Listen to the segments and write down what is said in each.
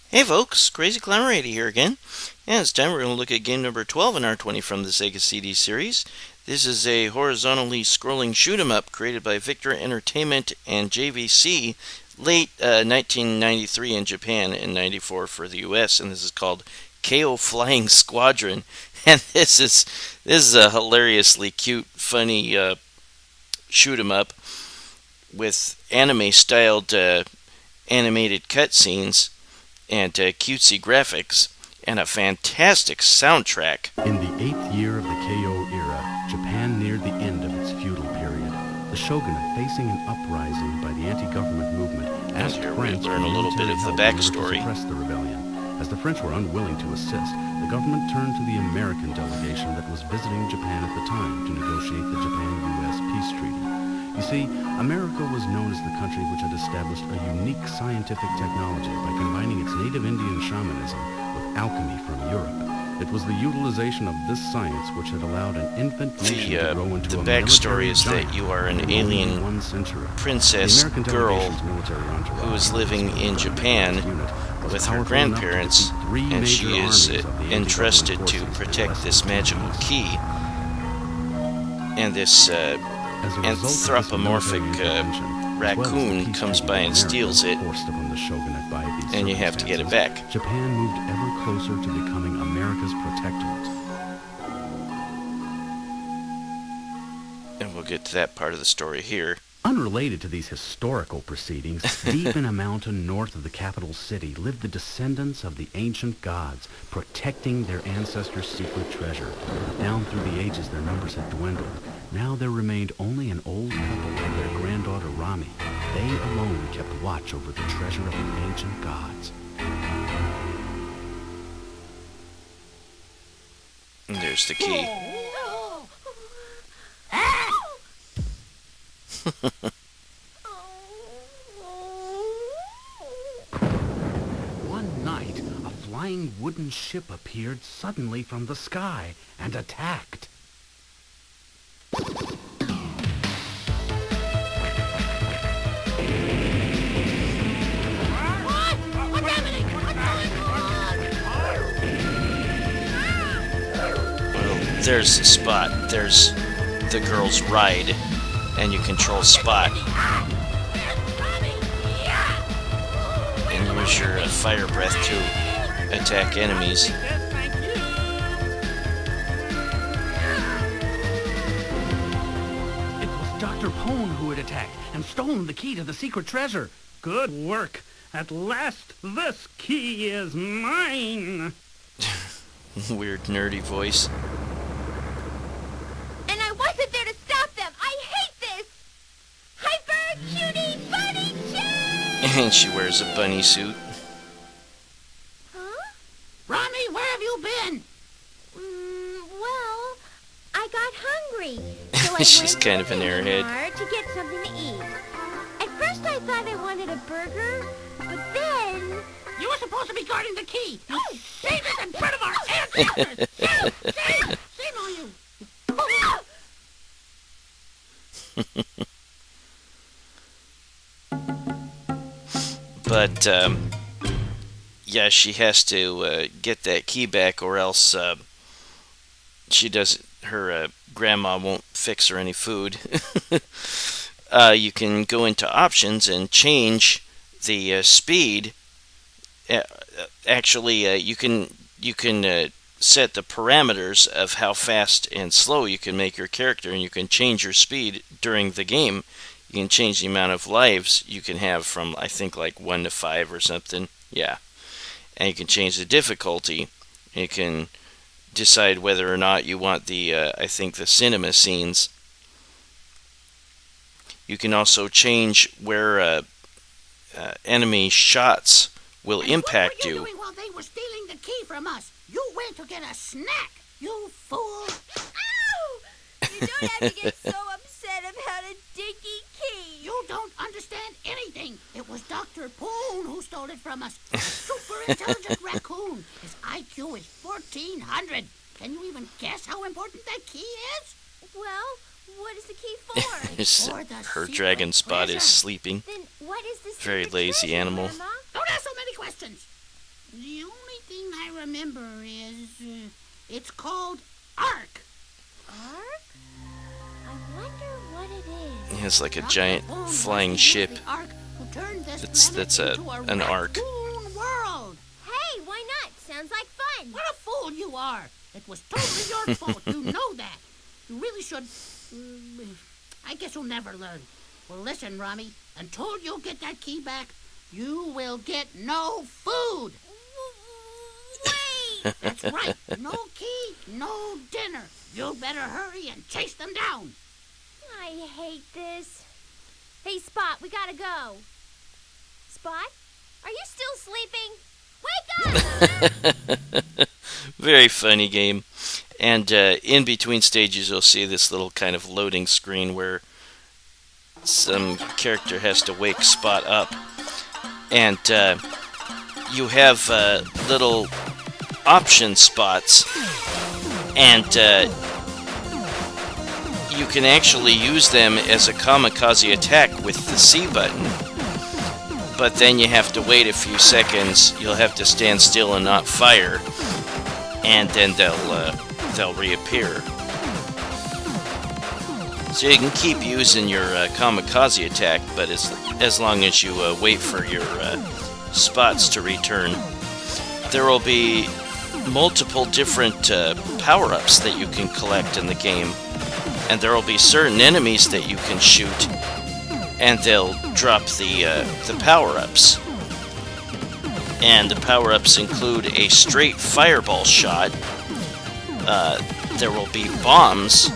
Hey folks, Crazy Clown Radio here again, and this time we're going to look at game number 12 in R20 from the Sega CD series. This is a horizontally scrolling shoot-'em-up created by Victor Entertainment and JVC late 1993 in Japan and 94 for the US, and this is called Keio Flying Squadron. And this is a hilariously cute, funny shoot-'em-up with anime-styled animated cutscenes and cutesy graphics, and a fantastic soundtrack. In the 8th year of the Keio era, Japan neared the end of its feudal period. The shogunate, facing an uprising by the anti-government movement, asked France learn a little bit of the backstory. to suppress the rebellion. As the French were unwilling to assist, the government turned to the American delegation that was visiting Japan at the time to negotiate the Japan-U.S. peace treaty. You see, America was known as the country which had established a unique scientific technology by combining its native Indian shamanism with alchemy from Europe. It was the utilization of this science which had allowed an infant nation to grow into a backstory is that you are an alien princess girl who is living in Japan with her grandparents, and she is entrusted to protect this magical key. And this anthropomorphic raccoon comes by and steals it, and you have to get it back. Japan moved ever closer to becoming America's protectorate. And we'll get to that part of the story here. Unrelated to these historical proceedings, deep in a mountain north of the capital city lived the descendants of the ancient gods, protecting their ancestors' secret treasure. Down through the ages, their numbers had dwindled. Now there remained only an old couple and their granddaughter Rami. They alone kept watch over the treasure of the ancient gods. And there's the key. One night, a flying wooden ship appeared suddenly from the sky and attacked. Well, there's Spot. There's the girl's ride, and you control Spot. And use your fire breath to attack enemies. It was Dr. Pone who had attacked and stolen the key to the secret treasure. Good work. At last, this key is mine. Weird nerdy voice. And I wasn't there to stop them. I hate this. Hyper cutie bunny chick. And she wears a bunny suit. Huh? Rami, where have you been? Well, I got hungry. So I She's went kind of to an the airhead. bar to get something to eat. At first I thought I wanted a burger, but then... You were supposed to be guarding the key. You save it in front of our ancestors. Shame on you. But yeah, she has to get that key back, or else she doesn't. Her grandma won't fix her any food. You can go into options and change the speed. Actually, you can set the parameters of how fast and slow you can make your character, and you can change your speed during the game. You can change the amount of lives you can have from, I think, like 1 to 5 or something. Yeah. And you can change the difficulty. You can decide whether or not you want the, I think, the cinema scenes. You can also change where enemy shots will impact you. What were you doing while they were stealing the key from us? You went to get a snack, you fool! Ow! You don't have to get so upset about a dinky key. You don't understand anything. It was Dr. Poon who stole it from us. A super intelligent raccoon. His IQ is 1400. Can you even guess how important that key is? Well, what is the key for? For the Her secret dragon spot is treasure. sleeping. Then what is the Very secret lazy treasure, animal. Grandma? Don't ask so many questions. The only thing I remember is it's called Ark. Ark? I wonder what it is. It's like a giant flying ship. That's an ark. World. Hey, why not? Sounds like fun. What a fool you are! It was totally your fault. You know that. You really should. I guess you'll never learn. Well, listen, Rami. Until you get that key back, you will get no food. Wait! That's right. No key, no dinner. You better hurry and chase them down. I hate this. Hey, Spot, we gotta go. Spot? Are you still sleeping? Wake up! Very funny game. And in between stages, you'll see this little kind of loading screen where some character has to wake Spot up. And you have little option spots. And you can actually use them as a kamikaze attack with the C button. But then you have to wait a few seconds. You'll have to stand still and not fire. And then they'll reappear. So you can keep using your kamikaze attack, but as long as you wait for your spots to return. There will be multiple different power-ups that you can collect in the game, and there will be certain enemies that you can shoot, and they'll drop the power-ups. And the power-ups include a straight fireball shot. There will be bombs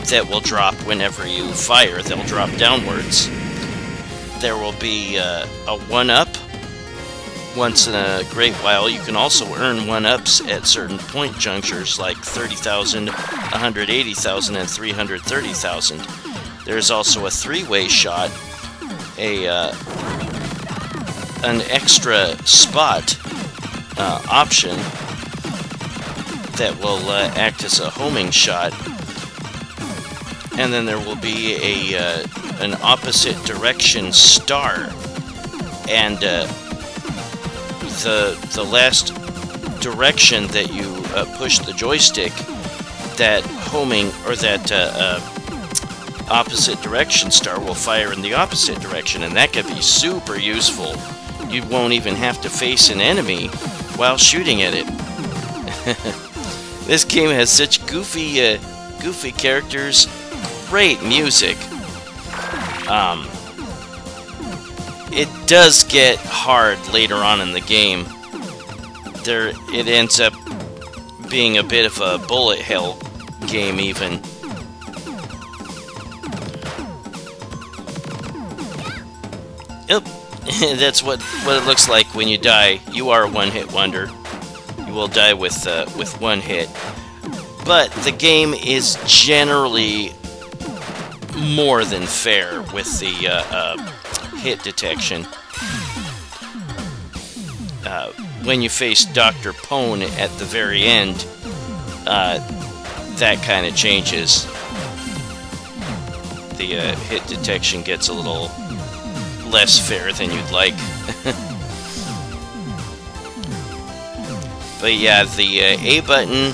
that will drop whenever you fire. They'll drop downwards. There will be a 1-up. Once in a great while, you can also earn 1-ups at certain point junctures like 30,000, 180,000, and 330,000. There's also a 3-way shot, an extra spot option that will act as a homing shot, and then there will be an opposite direction star, and the last direction that you push the joystick, that homing or that opposite direction star will fire in the opposite direction, and that can be super useful. You won't even have to face an enemy while shooting at it. This game has such goofy characters, great music. It does get hard later on in the game. It ends up being a bit of a bullet hell game even. Yep, that's what it looks like when you die. You are a one-hit wonder. You will die with one hit. But the game is generally more than fair with the hit detection. When you face Dr. Pone at the very end, that kind of changes. The hit detection gets a little less fair than you'd like. But yeah, the A button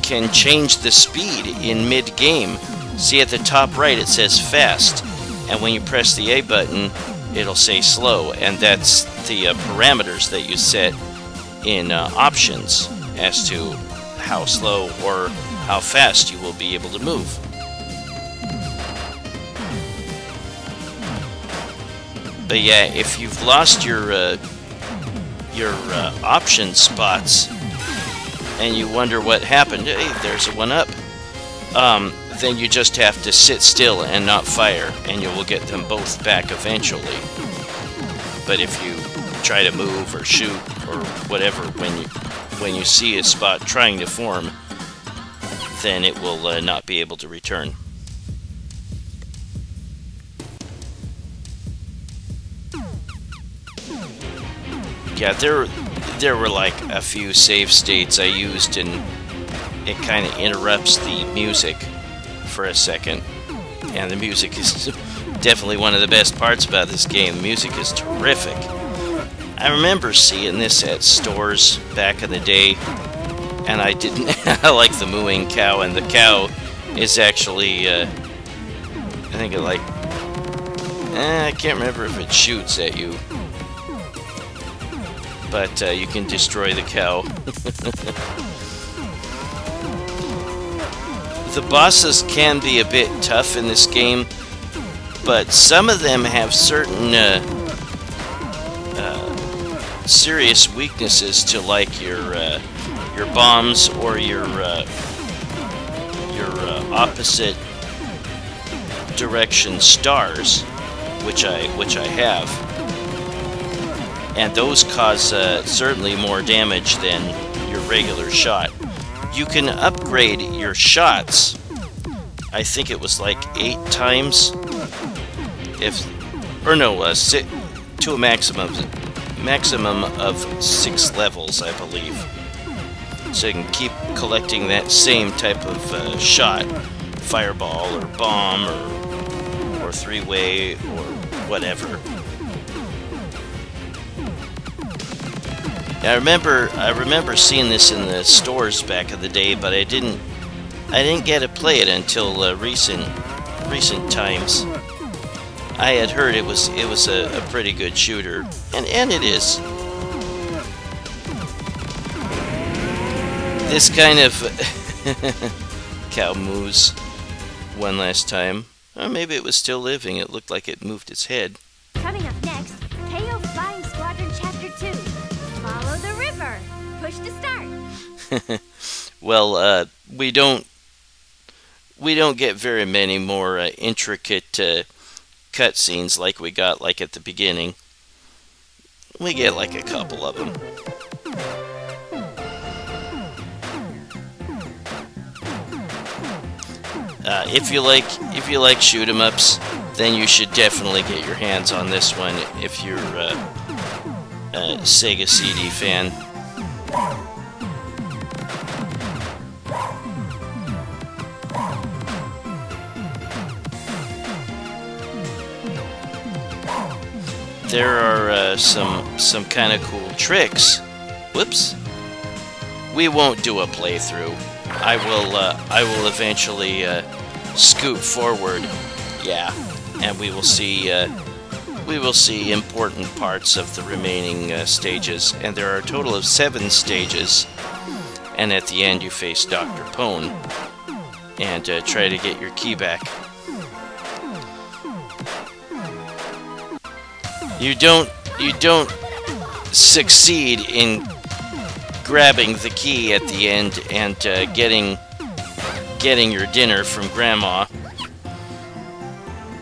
can change the speed in mid-game. See at the top right it says fast, and when you press the A button it'll say slow, and that's the parameters that you set in options as to how slow or how fast you will be able to move. But yeah, if you've lost your option spots and you wonder what happened, hey, there's a 1-up, then you just have to sit still and not fire, and you will get them both back eventually. But if you try to move or shoot or whatever when you see a spot trying to form, then it will not be able to return. Yeah, there were like a few save states I used, and it kind of interrupts the music for a second. And the music is definitely one of the best parts about this game. The music is terrific. I remember seeing this at stores back in the day, and I didn't I like the mooing cow, and the cow is actually I think it like I can't remember if it shoots at you, but you can destroy the cow. The bosses can be a bit tough in this game, but some of them have certain serious weaknesses to, like your bombs or your opposite direction stars, which I have, and those cause certainly more damage than your regular shot. You can upgrade your shots. I think it was like 8 times, to a maximum of 6 levels, I believe. So you can keep collecting that same type of shot, fireball or bomb or 3-way or whatever. I remember seeing this in the stores back in the day, but I didn't get to play it until recent times. I had heard it was a pretty good shooter, and it is. This kind of cow moves one last time. Or maybe it was still living. It looked like it moved its head. Coming up next, Keio Flying Squadron Chapter 2. Follow the river. Push to start. Well, we don't get very many more intricate cutscenes like we got like at the beginning. We get like a couple of them. If you like shoot 'em ups, then you should definitely get your hands on this one if you're a Sega CD fan. There are some kind of cool tricks. Whoops. We won't do a playthrough. I will eventually scoot forward, yeah, and we will see important parts of the remaining stages. And there are a total of 7 stages. And at the end, you face Dr. Pone and try to get your key back. You don't succeed in grabbing the key at the end and getting your dinner from Grandma,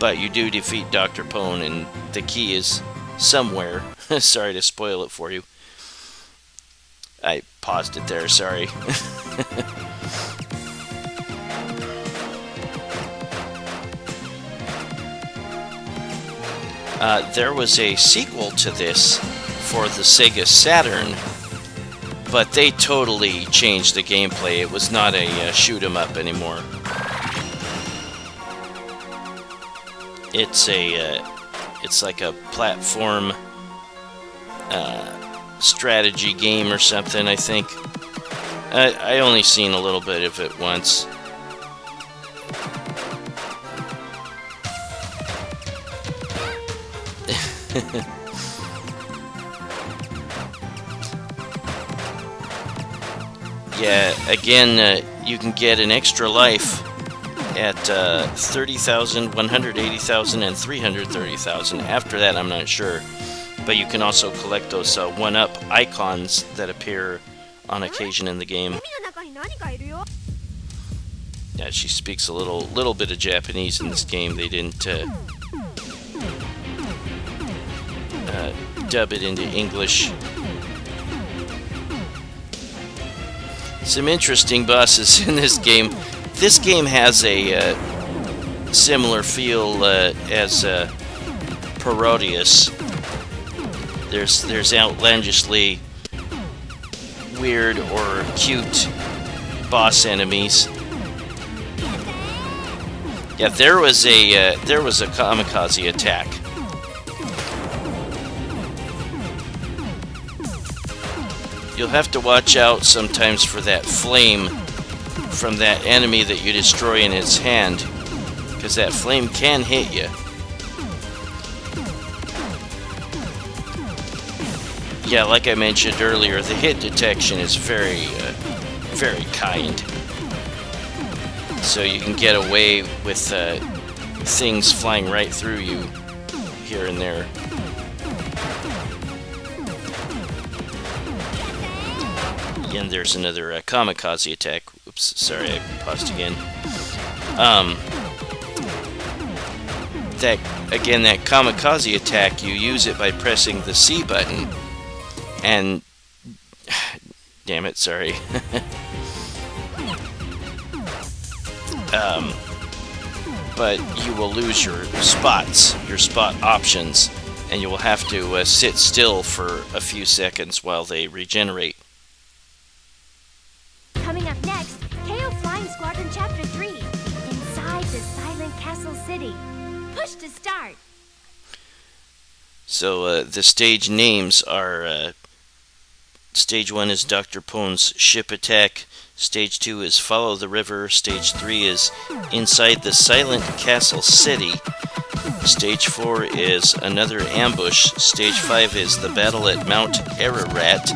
but you do defeat Dr. Pone, and the key is somewhere. Sorry to spoil it for you. I paused it there, sorry. There was a sequel to this for the Sega Saturn, but they totally changed the gameplay. It was not a shoot 'em up anymore. It's like a platform strategy game or something, I think. I only seen a little bit of it once. Yeah, again, you can get an extra life at 30,000, 180,000, and 330,000. After that, I'm not sure. But you can also collect those one-up icons that appear on occasion in the game. Yeah, she speaks a little bit of Japanese in this game. They didn't dub it into English. Some interesting bosses in this game. This game has a similar feel as Parodius. There's outlandishly weird or cute boss enemies. Yeah, there was a kamikaze attack. You'll have to watch out sometimes for that flame from that enemy that you destroy in its hand, because that flame can hit you. Yeah, like I mentioned earlier, the hit detection is very kind. So you can get away with things flying right through you here and there. And there's another kamikaze attack. Oops, sorry, I paused again. That kamikaze attack, you use it by pressing the C button, and damn it, sorry. But you will lose your spot options, and you will have to sit still for a few seconds while they regenerate. Coming up next, Keio Flying Squadron Chapter 3, Inside the Silent Castle City. Push to start. So the stage names are, Stage 1 is Dr. Pone's Ship Attack, Stage 2 is Follow the River, Stage 3 is Inside the Silent Castle City, Stage 4 is Another Ambush, Stage 5 is The Battle at Mount Ararat,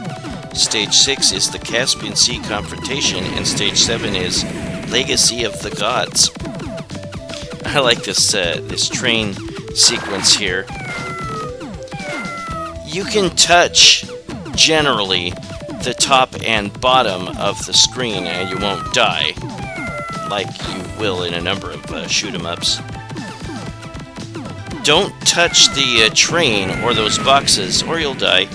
Stage 6 is the Caspian Sea Confrontation, and Stage 7 is Legacy of the Gods. I like this this train sequence here. You can touch, generally, the top and bottom of the screen and you won't die, like you will in a number of shoot-em-ups. Don't touch the train or those boxes or you'll die.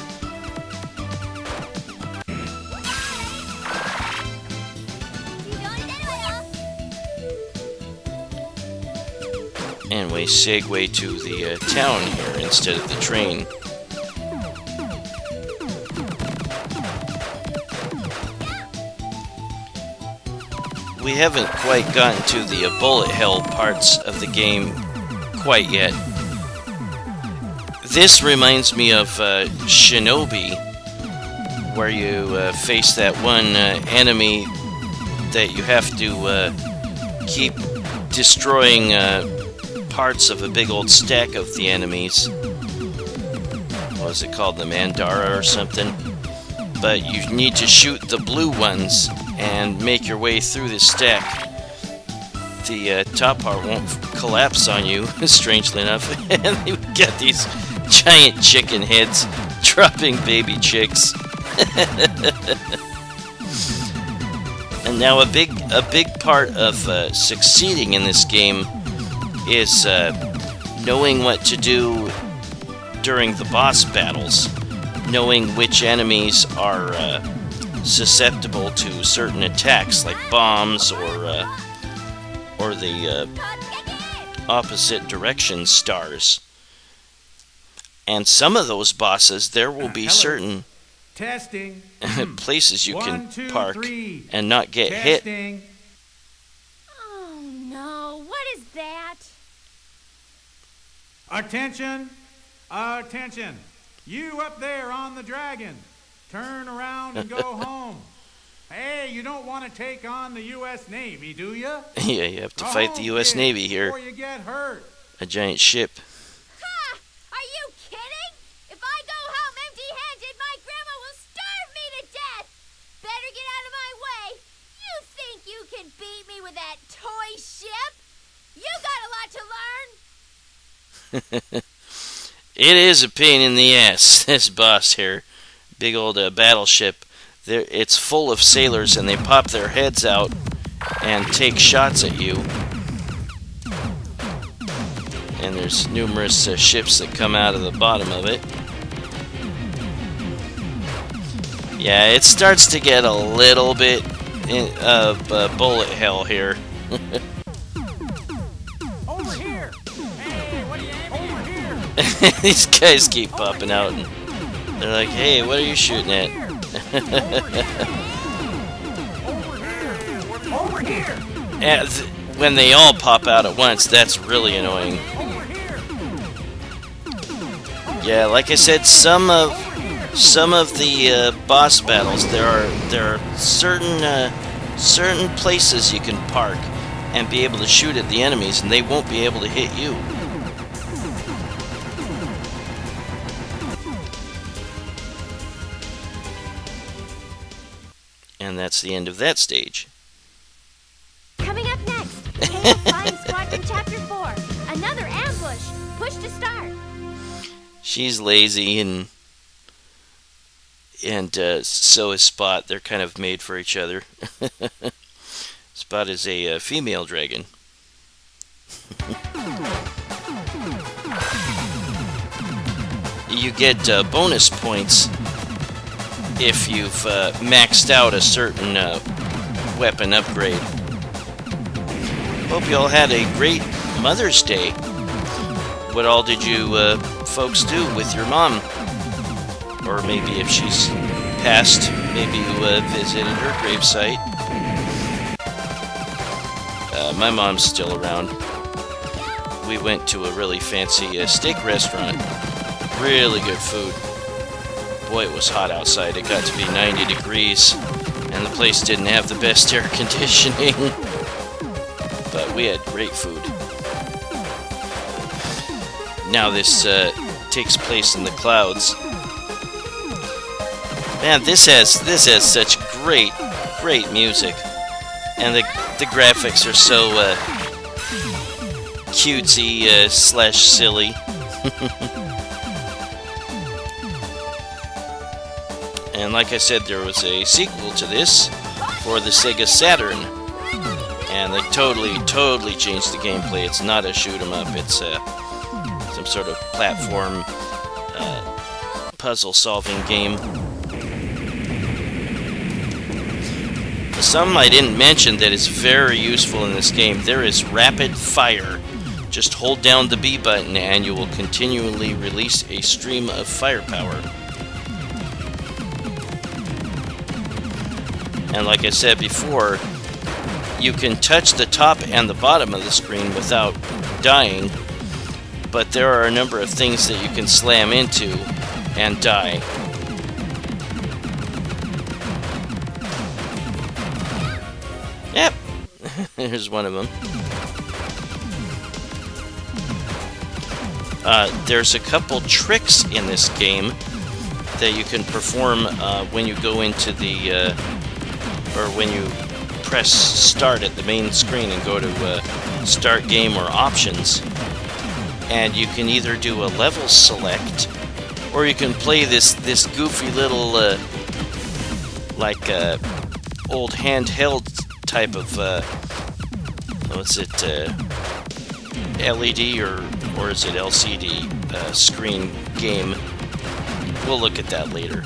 And we segue to the town here instead of the train. We haven't quite gotten to the bullet hell parts of the game quite yet. This reminds me of Shinobi, where you face that one enemy that you have to keep destroying parts of a big old stack of the enemies. What was it called? The Mandara or something? But you need to shoot the blue ones and make your way through this stack. The top part won't collapse on you, strangely enough, and you get these giant chicken heads dropping baby chicks. And now a big part of succeeding in this game is knowing what to do during the boss battles, knowing which enemies are susceptible to certain attacks, like bombs or the opposite direction stars. And some of those bosses, there will be certain testing places you can 1, 2, park 3. and not get Testing. hit. Oh no, what is that? Attention, attention. You up there on the dragon. Turn around and go home. Hey, you don't want to take on the U.S. Navy, do you? Yeah, you have to fight the U.S. Navy here. Before you get hurt. A giant ship. Ha! Are you kidding? If I go home empty-handed, my grandma will starve me to death! Better get out of my way! You think you can beat me with that toy ship? You got a lot to learn! It is a pain in the ass, this boss here. Big old battleship. It's full of sailors, and they pop their heads out and take shots at you. And there's numerous ships that come out of the bottom of it. Yeah, it starts to get a little bit of bullet hell here. Over here! Hey, what are you aiming over here? These guys keep popping out, and they're like, "Hey, what are you shooting at?" Over here! And when they all pop out at once, that's really annoying. Yeah, like I said, some of the boss battles, there are certain places you can park and be able to shoot at the enemies, and they won't be able to hit you. And that's the end of that stage. Coming up next, Keio Flying Squadron Chapter 4. Another ambush. Push to start. She's lazy, and so is Spot. They're kind of made for each other. Spot is a female dragon. You get bonus points if you've maxed out a certain weapon upgrade. Hope you all had a great Mother's Day. What all did you folks do with your mom? Or maybe if she's passed, maybe you visited her gravesite. My mom's still around. We went to a really fancy steak restaurant. Really good food. Boy, it was hot outside. It got to be 90 degrees, and the place didn't have the best air conditioning. But we had great food. Now this takes place in the clouds. Man, this has such great music, and the graphics are so cutesy slash silly. And like I said, there was a sequel to this for the Sega Saturn, and they totally changed the gameplay. It's not a shoot 'em up. It's some sort of platform puzzle-solving game. Something I didn't mention that is very useful in this game, there is rapid fire. Just hold down the B button and you will continually release a stream of firepower. And like I said before, you can touch the top and the bottom of the screen without dying, but there are a number of things that you can slam into and die. Yep, here's one of them. There's a couple tricks in this game that you can perform when you go into the, or when you press start at the main screen and go to start game or options. And you can either do a level select, or you can play this goofy little, old handheld type of, what's it, LED or is it LCD screen game. We'll look at that later.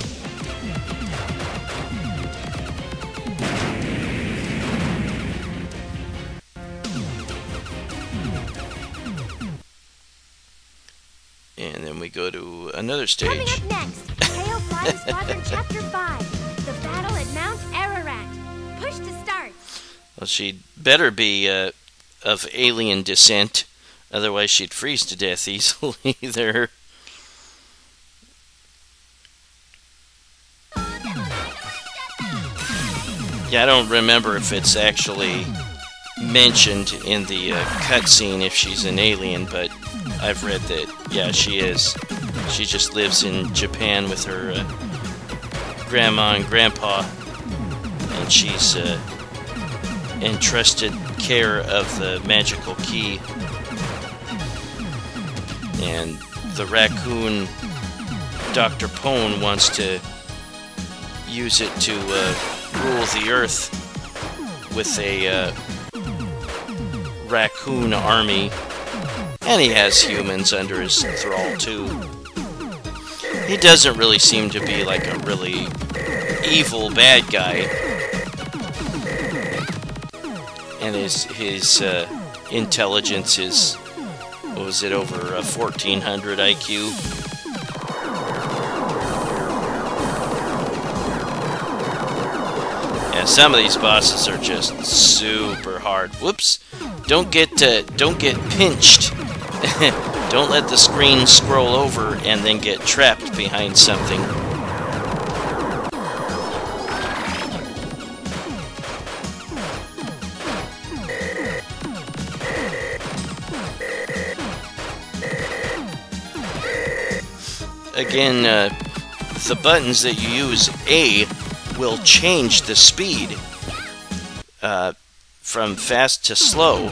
And then we go to another stage. Coming up next, Keio Flying Squadron Chapter 5. The battle at Mount Ararat. Push to start. Well, she'd better be of alien descent, otherwise she'd freeze to death easily there. Yeah, I don't remember if it's actually mentioned in the cutscene if she's an alien, but I've read that, yeah, she is. She just lives in Japan with her grandma and grandpa, and she's entrusted care of the magical key. And the raccoon, Dr. Pone, wants to use it to rule the earth with a raccoon army, and he has humans under his thrall too. He doesn't really seem to be like a really evil bad guy, and his intelligence is, what was it, over 1400 IQ. Yeah, some of these bosses are just super hard. Whoops! Don't get pinched. Don't let the screen scroll over and then get trapped behind something. Again, the buttons that you use, A, will change the speed from fast to slow,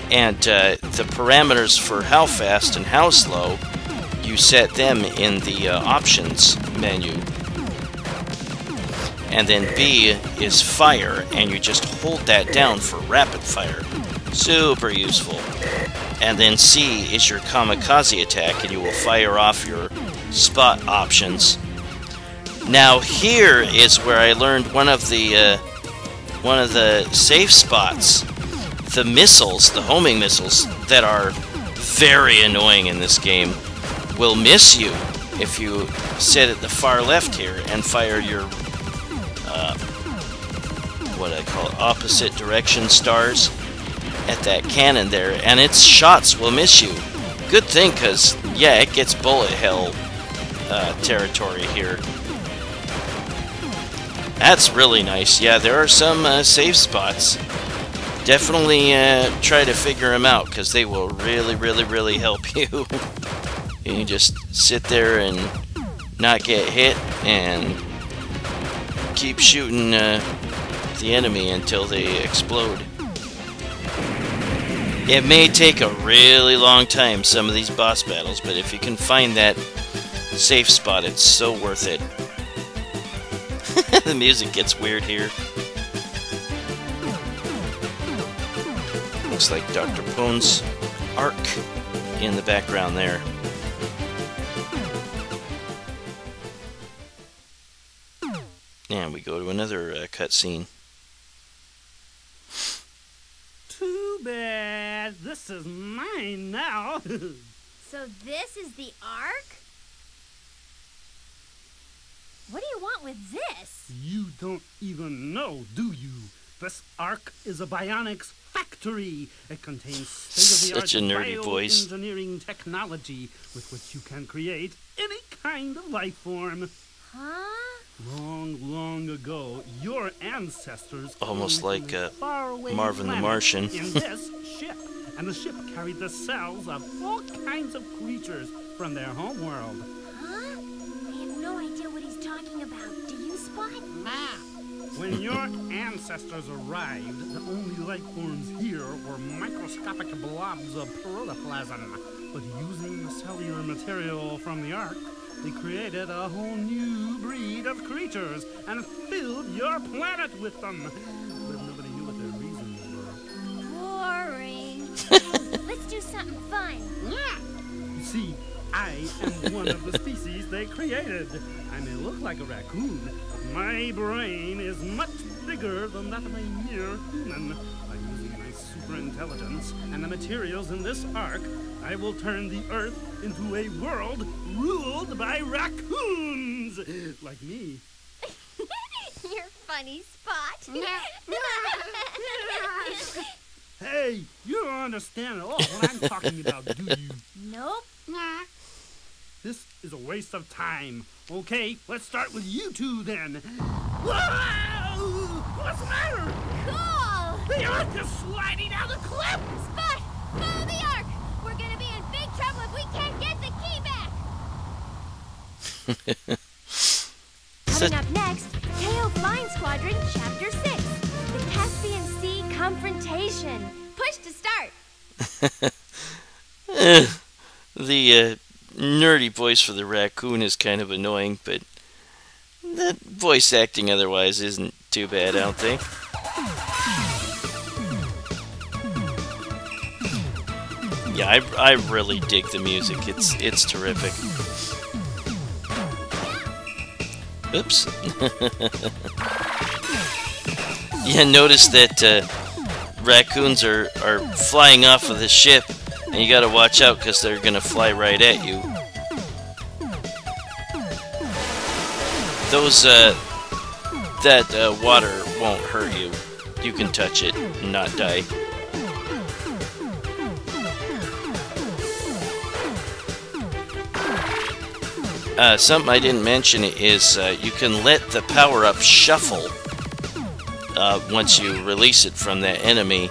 and the parameters for how fast and how slow, you set them in the options menu. And then B is fire, and you just hold that down for rapid fire. Super useful. And then C is your kamikaze attack, and you will fire off your spot options. Now here is where I learned one of the safe spots. The missiles, the homing missiles, that are very annoying in this game, will miss you if you sit at the far left here and fire your what I call it, opposite direction stars at that cannon there, and its shots will miss you. Good thing, because, yeah, it gets bullet hell territory here. That's really nice. Yeah, there are some safe spots. Definitely try to figure them out, because they will really, really, really help you. You just sit there and not get hit, and keep shooting the enemy until they explode. It may take a really long time, some of these boss battles, but if you can find that safe spot, it's so worth it. The music gets weird here. Looks like Dr. Pone's arc in the background there. And we go to another cutscene. Too bad. This is mine now. So this is the Ark? What do you want with this? You don't even know, do you? This Ark is a bionics factory. It contains state-of-the-art Such a nerdy voice. bioengineering technology with which you can create any kind of life form. Huh? Long, long ago, your ancestors Almost came like from a faraway Marvin the planet Martian. in this ship, and the ship carried the cells of all kinds of creatures from their homeworld. Huh? I have no idea what he's talking about. Do you, Spot? When your ancestors arrived, the only life forms here were microscopic blobs of protoplasm. But using the cellular material from the Ark, they created a whole new breed of creatures and filled your planet with them. But nobody knew what their reasons were. Boring. Let's do something fun. You see, I am one of the species they created. I may look like a raccoon, but my brain is much bigger than that of a mere human. By using my super intelligence and the materials in this Ark, I will turn the Earth into a world ruled by raccoons, like me. You're funny, Spot. Hey, you don't understand at all what I'm talking about, do you? Nope. This is a waste of time. Okay, let's start with you two then. Whoa! What's the matter? Cool! The Ark is sliding down the cliff! Spot! Follow the Ark! We're gonna be in big trouble if we can't get the key back! Coming up next, Keio Flying Squadron Chapter 6, The Caspian Sea Confrontation. Push to start! The nerdy voice for the raccoon is kind of annoying, but that voice acting otherwise isn't too bad, I don't think. Yeah, I really dig the music. It's terrific. Oops. Yeah, notice that raccoons are flying off of the ship, and you gotta watch out because they're gonna fly right at you. Those, that water won't hurt you. You can touch it and not die. Something I didn't mention is you can let the power-up shuffle once you release it from that enemy.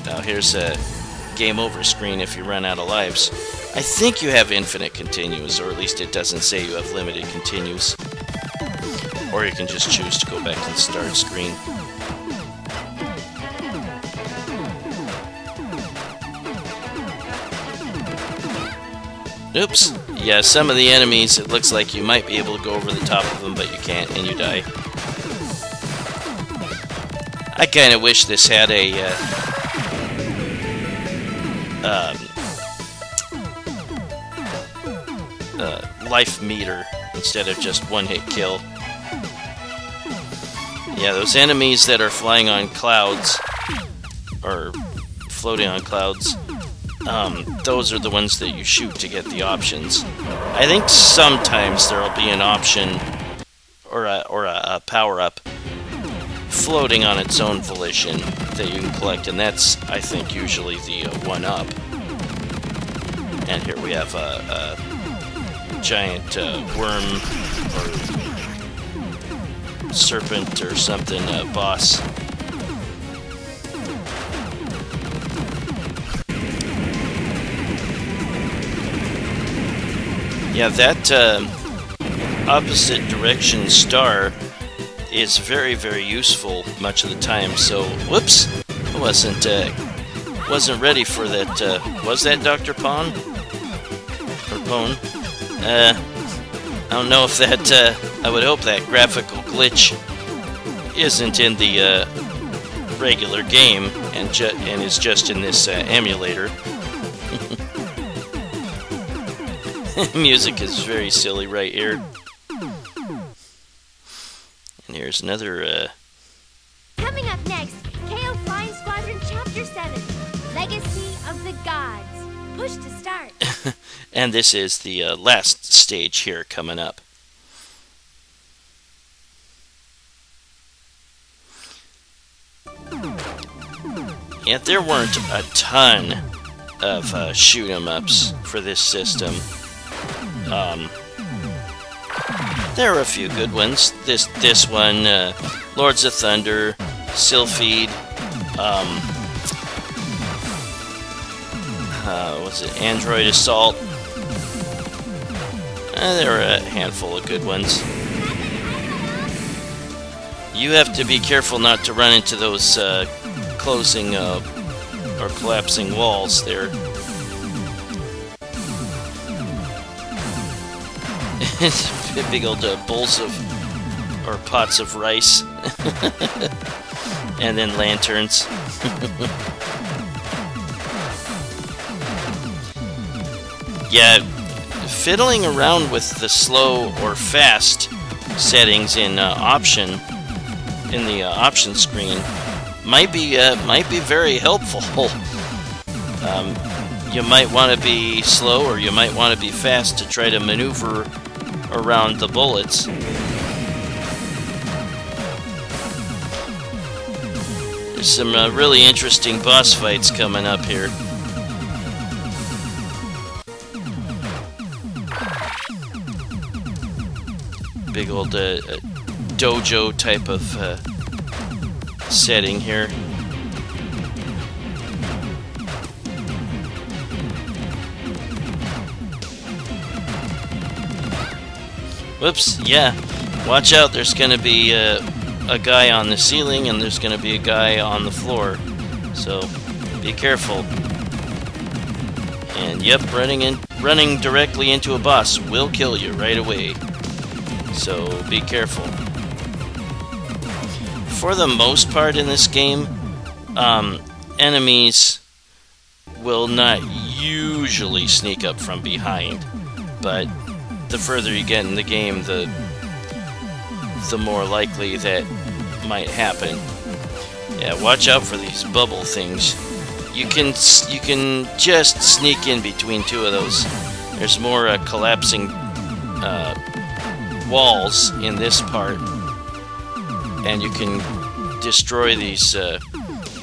Now here's a game over screen if you run out of lives. I think you have infinite continues, or at least it doesn't say you have limited continues. Or you can just choose to go back to the start screen. Oops. Yeah, some of the enemies, it looks like you might be able to go over the top of them, but you can't, and you die. I kind of wish this had a life meter instead of just one-hit kill. Yeah, those enemies that are flying on clouds, or floating on clouds, those are the ones that you shoot to get the options. I think sometimes there'll be an option or a power-up floating on its own volition that you can collect, and that's, I think, usually the one-up. And here we have a giant worm or serpent or something boss. Yeah, that opposite direction star is very, very useful much of the time. So, whoops, I wasn't ready for that. Was that Dr. Pon? Or Pone? I don't know if that. I would hope that graphical glitch isn't in the regular game and is just in this emulator. Music is very silly right here. And here's another, Coming up next, Keio Flying Squadron Chapter 7, Legacy of the Gods. Push to start. and this is the last stage here coming up. Yeah, there weren't a ton of shoot 'em ups for this system. There are a few good ones. This one, Lords of Thunder, Sylphid, what's it, Android Assault. There are a handful of good ones. You have to be careful not to run into those closing or collapsing walls there. Big old bowls of, or pots of rice. And then lanterns. Yeah, fiddling around with the slow or fast settings in the option screen might be very helpful. You might want to be slow, or you might want to be fast to try to maneuver around the bullets. There's some really interesting boss fights coming up here. Big old dojo type of setting here. Whoops, yeah. Watch out, there's going to be a guy on the ceiling and there's going to be a guy on the floor. So, be careful. And yep, running directly into a boss will kill you right away. So, be careful. For the most part in this game, enemies will not usually sneak up from behind, but the further you get in the game, the more likely that might happen. Yeah, watch out for these bubble things. You can just sneak in between two of those. There's more collapsing walls in this part, and you can destroy these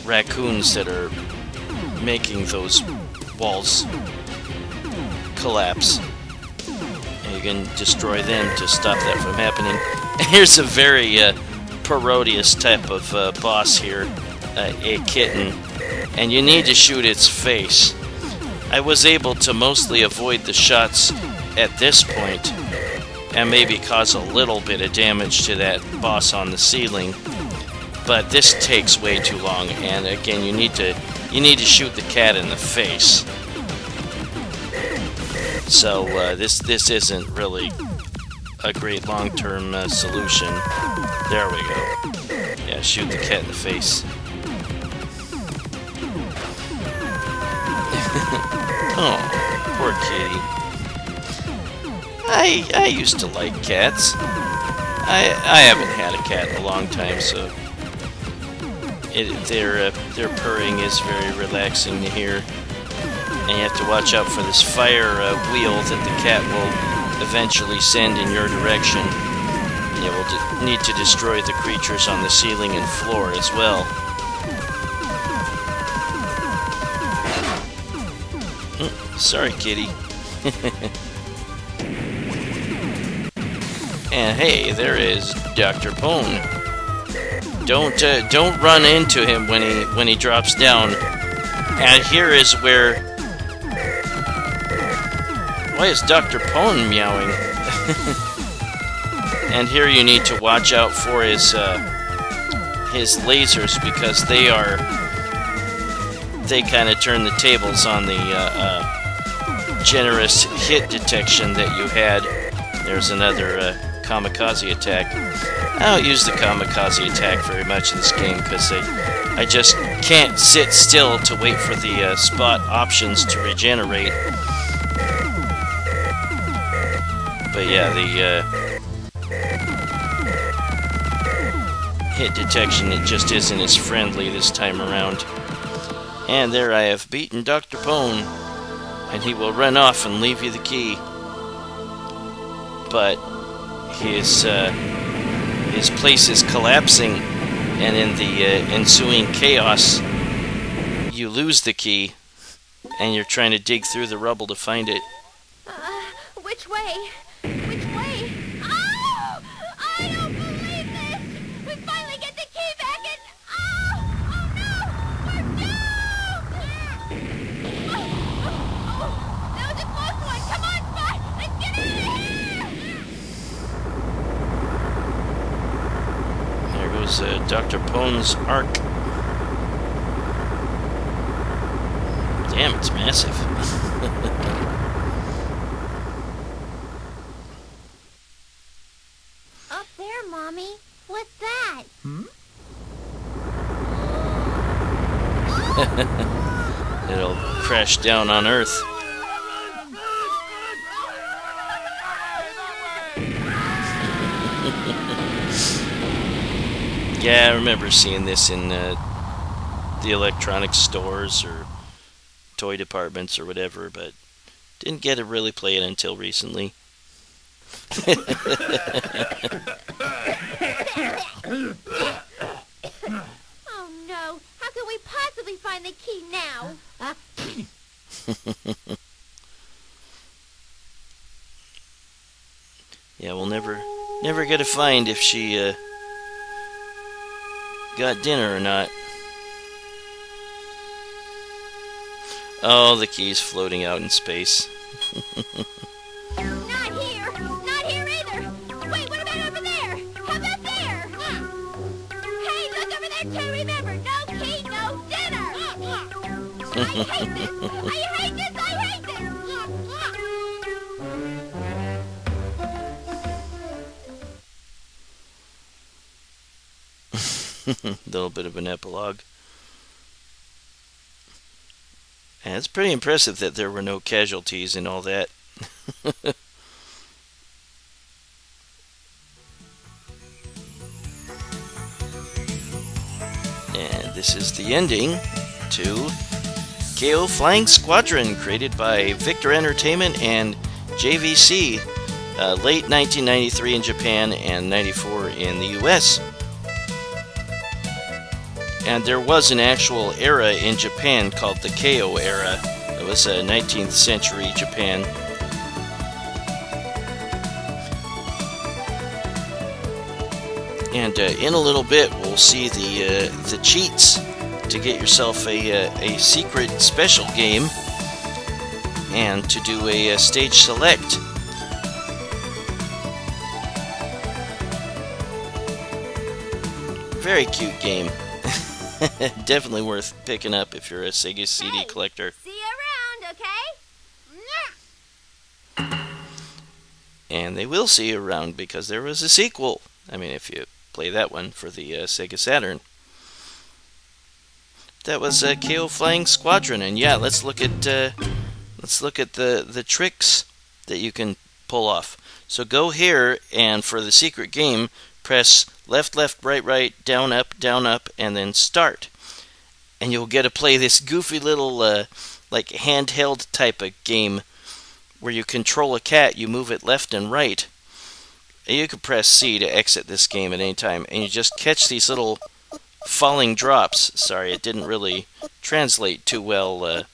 raccoons that are making those walls collapse. And you can destroy them to stop that from happening. Here's a very parodious type of boss here, a kitten, and you need to shoot its face. I was able to mostly avoid the shots at this point, and maybe cause a little bit of damage to that boss on the ceiling, but this takes way too long, and again, you need to shoot the cat in the face. So this isn't really a great long-term solution. There we go. Yeah, shoot the cat in the face. Oh, poor kitty. I used to like cats. I haven't had a cat in a long time, so their purring is very relaxing to hear. And you have to watch out for this fire wheel that the cat will eventually send in your direction. And you will need to destroy the creatures on the ceiling and floor as well. Sorry, kitty. And hey, there is Dr. Pone. Don't run into him when he drops down. And here is where. Why is Dr. Pone meowing? And here you need to watch out for his lasers, because they kind of turn the tables on the generous hit detection that you had. There's another kamikaze attack. I don't use the kamikaze attack very much in this game because I just can't sit still to wait for the spot options to regenerate. But yeah, the hit detection, it just isn't as friendly this time around. And there I have beaten Dr. Pone, and he will run off and leave you the key. But his place is collapsing, and in the ensuing chaos, you lose the key, and you're trying to dig through the rubble to find it. Which way? Which way? Oh! I don't believe this! We finally get the key back and... Oh! Oh no! We're doomed! Oh, that was a close one! Come on, Spot! Let's get out of here! There goes Dr. Pone's arc. Damn, it's massive. Up there, Mommy. What's that? It'll crash down on Earth. Yeah, I remember seeing this in the electronics stores or toy departments or whatever, but didn't get to really play it until recently. Oh no! How can we possibly find the key now? Yeah, we'll never Never get to find if she got dinner or not. Oh, the key's floating out in space. Not here! Not here either! Wait, what about over there? How about there? Hey, look over there too! Remember, no key, no dinner! I hate this! I hate this! I hate this! Little bit of an epilogue. And it's pretty impressive that there were no casualties and all that. And this is the ending to Keio Flying Squadron, created by Victor Entertainment and JVC, late 1993 in Japan and 94 in the US. And there was an actual era in Japan called the Keio era. It was 19th century Japan. And in a little bit, we'll see the cheats to get yourself a secret special game and to do a stage select. Very cute game. Definitely worth picking up if you're a Sega CD collector. See you around, okay? And they will see you around because there was a sequel. I mean, if you play that one for the Sega Saturn. That was Keio Flying Squadron, and yeah, let's look at the tricks that you can pull off. So go here, and for the secret game, press left, left, right, right, down, up, and then start. And you'll get to play this goofy little, like, handheld type of game where you control a cat, you move it left and right. And you can press C to exit this game at any time, and you just catch these little falling drops. Sorry, it didn't really translate too well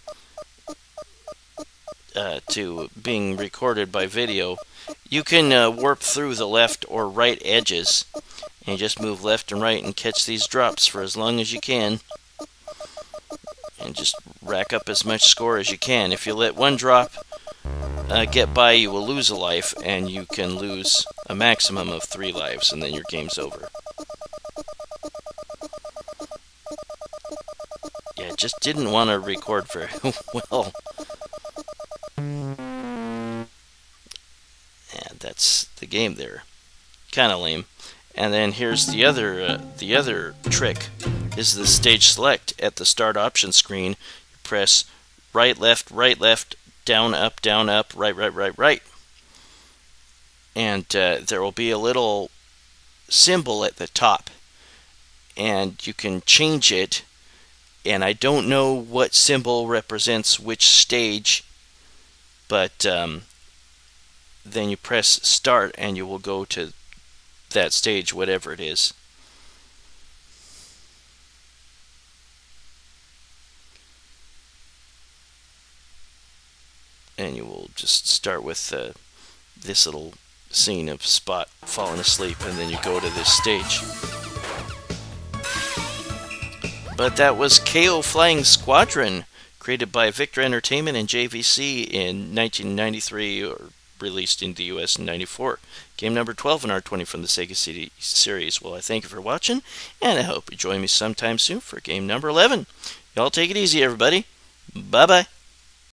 to being recorded by video. You can warp through the left or right edges, and you just move left and right and catch these drops for as long as you can, and just rack up as much score as you can. If you let one drop get by, you will lose a life, and you can lose a maximum of 3 lives, and then your game's over. Yeah, it just didn't want to record very well. And that's the game there. Kind of lame. And then here's the other trick is the stage select. At the start option screen, you press right, left, down, up, right, right, right, right. And there will be a little symbol at the top, and you can change it. And I don't know what symbol represents which stage, but then you press start and you will go to that stage, whatever it is. And you will just start with this little scene of Spot falling asleep, and then you go to this stage. But that was Keio Flying Squadron, created by Victor Entertainment and JVC in 1993, or released in the US in 94. Game number 12 in our 20 from the Sega CD series. Well, I thank you for watching, and I hope you join me sometime soon for game number 11. Y'all take it easy, everybody. Bye-bye.